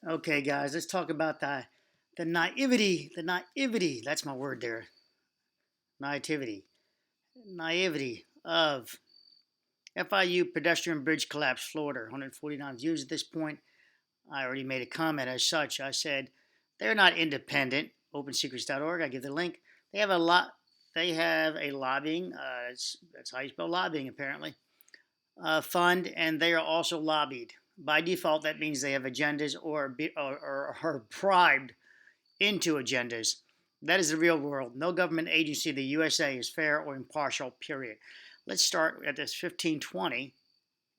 Okay, guys, let's talk about the naivety. That's my word there. Naivety of FIU pedestrian bridge collapse, Florida. 149 views at this point. I already made a comment as such. I said they're not independent. OpenSecrets.org. I give the link. They have a lot. They have a lobbying. That's how you spell lobbying, apparently. Fund, and they are also lobbied. By default, that means they have agendas or are bribed into agendas. That is the real world. No government agency in the USA is fair or impartial, period. Let's start at this 1520,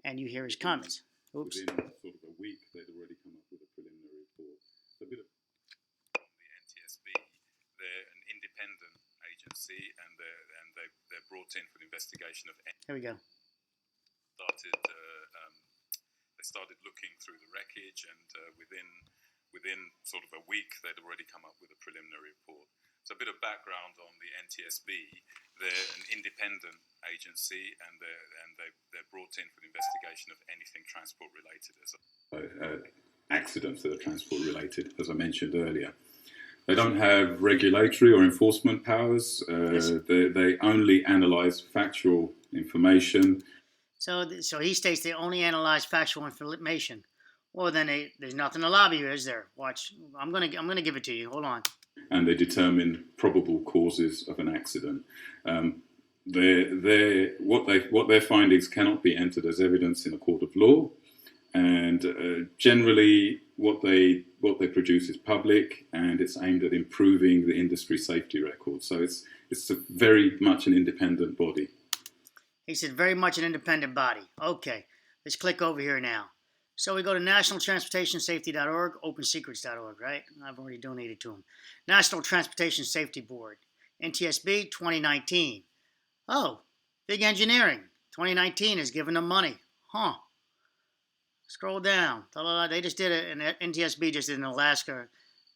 and you hear his comments. Oops. Within sort of a week, they'd already come up with a preliminary report. So a bit of the NTSB, they're an independent agency, and they're brought in for the investigation of. Here we go. They started looking through the wreckage, and within sort of a week, they'd already come up with a preliminary report. So a bit of background on the NTSB. They're an independent agency, and they're brought in for the investigation of anything transport related. Accidents that are transport related, as I mentioned earlier. They don't have regulatory or enforcement powers. They only analyse factual information. So he states they only analyze factual information. Well, then there's nothing to lobby, is there? Watch. I'm gonna give it to you. Hold on. And they determine probable causes of an accident. What their findings cannot be entered as evidence in a court of law, and generally what they produce is public, and it's aimed at improving the industry safety record. So it's very much an independent body. He said very much an independent body. Okay, let's click over here now. So we go to nationaltransportationsafety.org, opensecrets.org, right? I've already donated to them. National Transportation Safety Board, NTSB 2019. Oh, FIGG Engineering, 2019 is giving them money. Huh. Scroll down. They just did it, and NTSB just did in Alaska.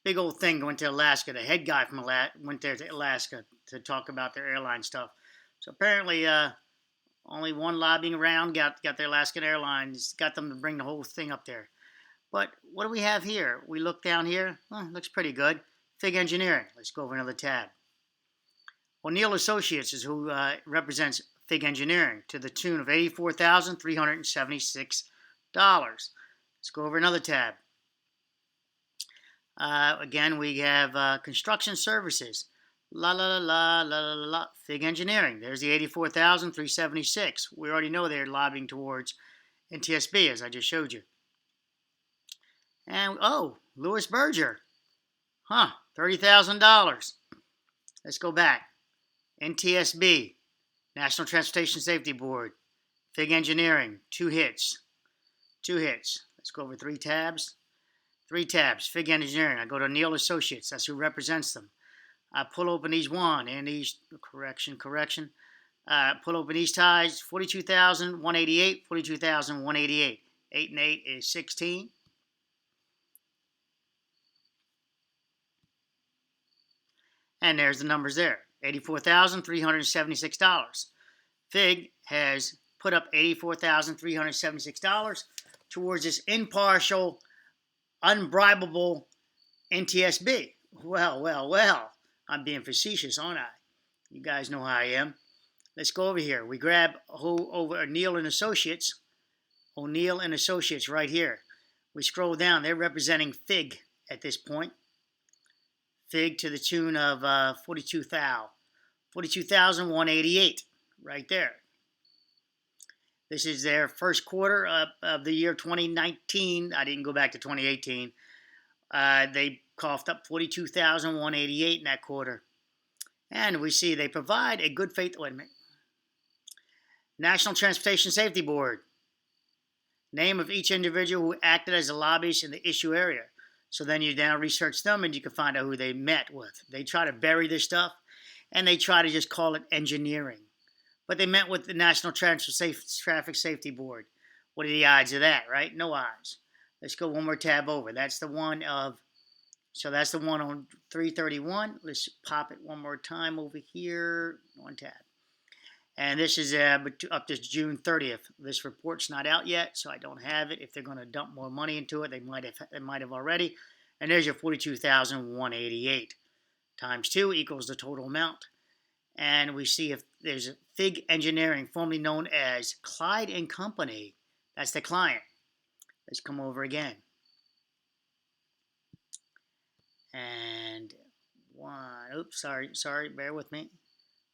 Big old thing went to Alaska. The head guy from went there to Alaska to talk about their airline stuff. So apparently, only one lobbying round got the Alaskan Airlines, got them to bring the whole thing up there. But what do we have here? We look down here. Looks pretty good. FIGG Engineering. Let's go over another tab. O'Neill Associates is who represents FIGG Engineering to the tune of $84,376. Let's go over another tab. Again, we have construction services. FIGG Engineering. There's the $84,376. We already know they're lobbying towards NTSB, as I just showed you. And Lewis Berger. $30,000. Let's go back. NTSB, National Transportation Safety Board. FIGG Engineering. Two hits. Let's go over three tabs. FIGG Engineering. I go to O'Neill Associates. That's who represents them. I pull open each one, and these, correction. Pull open these ties, 42,188, 42,188. 8 and 8 is 16. And there's the numbers there, $84,376. FIGG has put up $84,376 towards this impartial, unbribable NTSB. Well. I'm being facetious, aren't I? You guys know how I am. Let's go over here. We grab over O'Neill and Associates. O'Neill and Associates right here. We scroll down. They're representing FIGG at this point. FIGG to the tune of 42,188 right there. This is their first quarter of the year 2019. I didn't go back to 2018. They coughed up 42,188 in that quarter. And we see they provide a good faith. Wait a minute. National Transportation Safety Board. Name of each individual who acted as a lobbyist in the issue area. So then you now research them and you can find out who they met with. They try to bury this stuff and they try to just call it engineering. But they met with the National Traffic Safety Board. What are the odds of that, right? No odds. Let's go one more tab over. That's the one on 331. Let's pop it one more time over here. One tab. And this is up to June 30th. This report's not out yet, so I don't have it. If they're going to dump more money into it, they might have already. And there's your 42,188 times 2 equals the total amount. And we see if there's FIGG Engineering, formerly known as Clyde and Company. That's the client. Let's come over again. And oops, sorry, bear with me.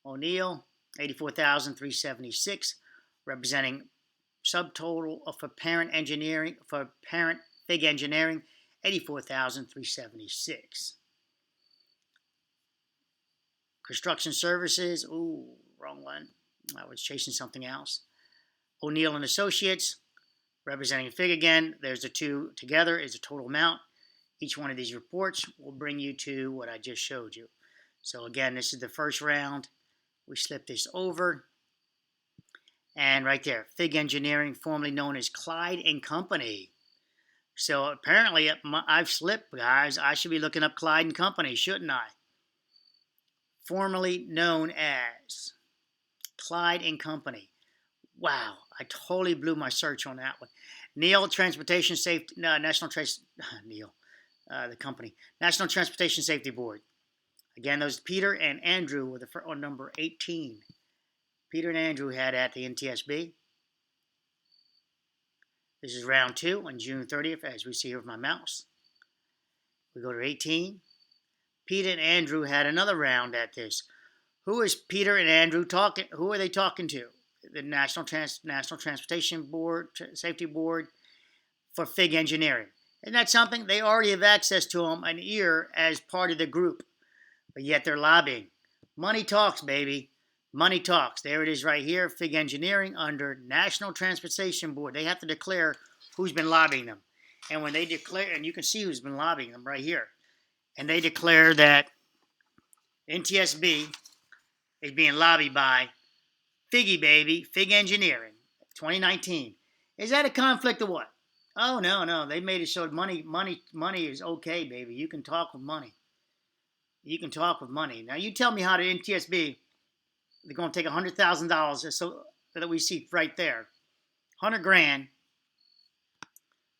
O'Neill, 84,376, representing subtotal for parent FIGG Engineering, 84,376. Construction Services, ooh, wrong one. I was chasing something else. O'Neill and Associates, representing FIGG again. There's the two together is the total amount. Each one of these reports will bring you to what I just showed you. So again, this is the first round. We slip this over. And right there, FIGG Engineering, formerly known as Clyde and Company. So apparently I've slipped, guys. I should be looking up Clyde and Company, shouldn't I? Formerly known as Clyde and Company. Wow, I totally blew my search on that one. Neil Transportation Safety, no, the company, National Transportation Safety Board. Again, those Peter and Andrew were on number 18. Peter and Andrew had at the NTSB. This is round 2 on June 30th, as we see here with my mouse. We go to 18. Peter and Andrew had another round at this. Who is Peter and Andrew talking? Who are they talking to? The National Transportation Board, Safety Board for FIGG Engineering. Isn't that something? They already have access to them, an ear as part of the group, but yet they're lobbying. Money talks, baby. Money talks. There it is right here, FIGG Engineering under National Transportation Board. They have to declare who's been lobbying them. And when they declare, and you can see who's been lobbying them right here, and they declare that NTSB is being lobbied by FIGG, baby, FIGG Engineering, 2019. Is that a conflict or what? Oh, no. They made it so money is okay, baby. You can talk with money. You can talk with money. Now, you tell me how the NTSB, they're going to take $100,000 so that we see right there. $100,000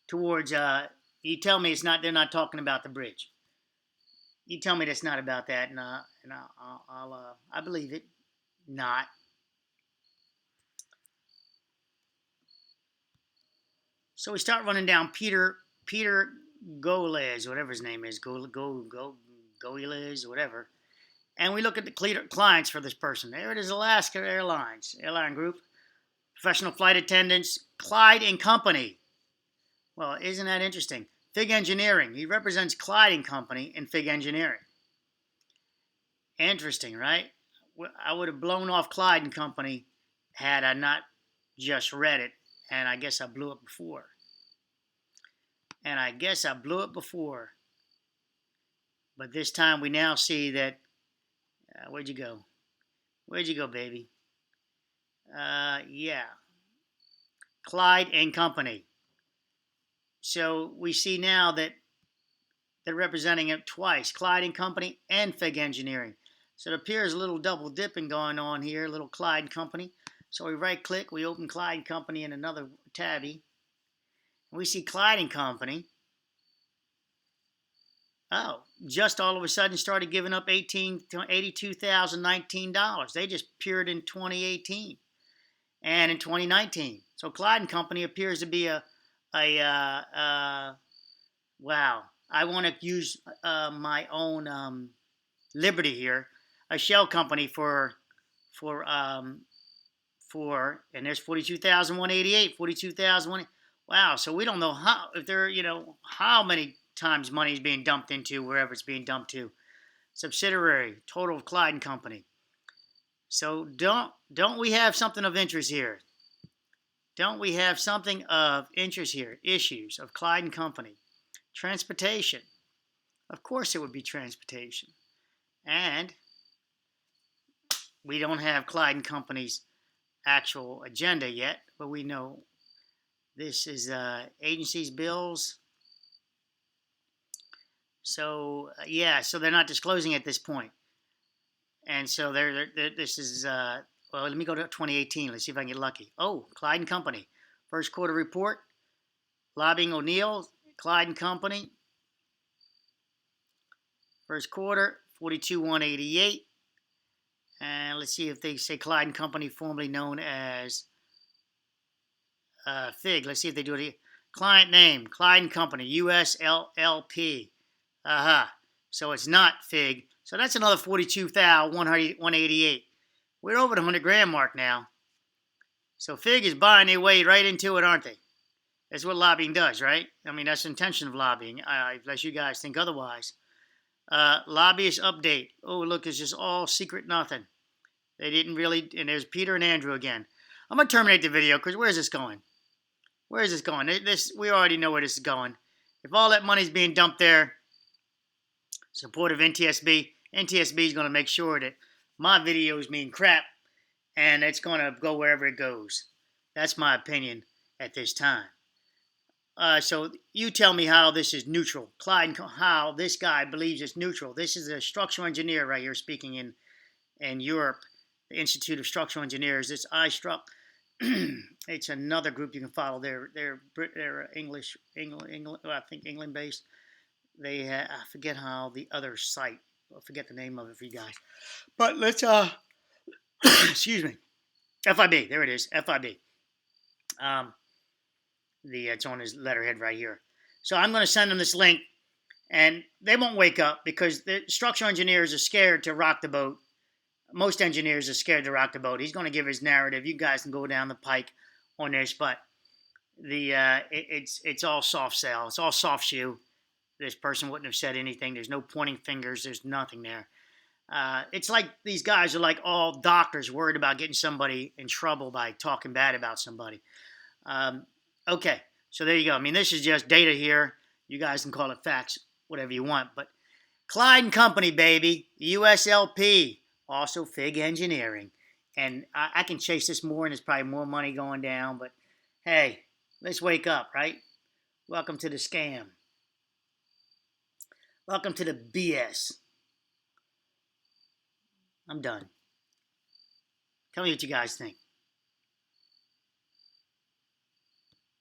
towards, you tell me they're not talking about the bridge. You tell me that's not about that, and I believe it. Not. So we start running down Peter Golez, whatever his name is, Golez, whatever. And we look at the clients for this person. There it is, Alaska Airlines, airline group, professional flight attendants, Clyde and Company. Well, isn't that interesting? FIGG Engineering. He represents Clyde and Company in FIGG Engineering. Interesting, right? I would have blown off Clyde and Company had I not just read it, and I guess I blew it before. But this time we now see that, where'd you go? Where'd you go, baby? Yeah. Clyde and Company. So we see now that they're representing it twice, Clyde and Company and FIGG Engineering. So it appears a little double dipping going on here, a little Clyde and Company. So we right click, we open Clyde and Company in another tabby. And we see Clyde and Company. Oh, just all of a sudden started giving up $82,019. They just appeared in 2018 and in 2019. So Clyde and Company appears to be wow. I want to use my own liberty here, a shell company for and there's 42,188, 42,000. Wow. So we don't know how many times money is being dumped into wherever it's being dumped to. Subsidiary, total of Clyde and Company. So don't we have something of interest here? Don't we have something of interest here? Issues of Clyde and Company. Transportation. Of course it would be transportation. And we don't have Clyde and Company's actual agenda yet, but we know this is agencies, bills. So, yeah, so they're not disclosing at this point. And so this is well, let me go to 2018. Let's see if I can get lucky. Oh, Clyde and Company. First quarter report. Lobbying O'Neill, Clyde and Company. First quarter, 42,188. And let's see if they say Clyde and Company, formerly known as FIGG. Let's see if they do it. Client name, Clyde and Company, US LLP. Aha. So it's not FIGG. So that's another 42,188. We're over the 100 grand mark now. So FIGG is buying their way right into it, aren't they? That's what lobbying does, right? I mean, that's the intention of lobbying, unless you guys think otherwise. Lobbyist update. Oh, look, it's just all secret nothing. They didn't really, and there's Peter and Andrew again. I'm going to terminate the video because where is this going? Where is this going? We already know where this is going. If all that money's being dumped there, support of NTSB, NTSB is going to make sure that my videos mean crap, and it's going to go wherever it goes. That's my opinion at this time. So you tell me how this is neutral. Clyde, how this guy believes it's neutral. This is a structural engineer right here speaking in Europe, the Institute of Structural Engineers. This iStruct, it's another group you can follow. They're English, England, I think England based. They I forget how the other site. I forget the name of it for you guys. But let's excuse me, FIB. There it is, FIB. It's on his letterhead right here. So I'm going to send them this link, and they won't wake up because the structural engineers are scared to rock the boat. Most engineers are scared to rock the boat. He's going to give his narrative. You guys can go down the pike on this, but it's all soft sell. It's all soft shoe. This person wouldn't have said anything. There's no pointing fingers. There's nothing there. It's like these guys are like all doctors worried about getting somebody in trouble by talking bad about somebody. Okay, so there you go. I mean, this is just data here. You guys can call it facts, whatever you want. But Clyde and Company, baby, USLP, also FIGG Engineering. And I can chase this more, and there's probably more money going down. But hey, let's wake up, right? Welcome to the scam. Welcome to the BS. I'm done. Tell me what you guys think.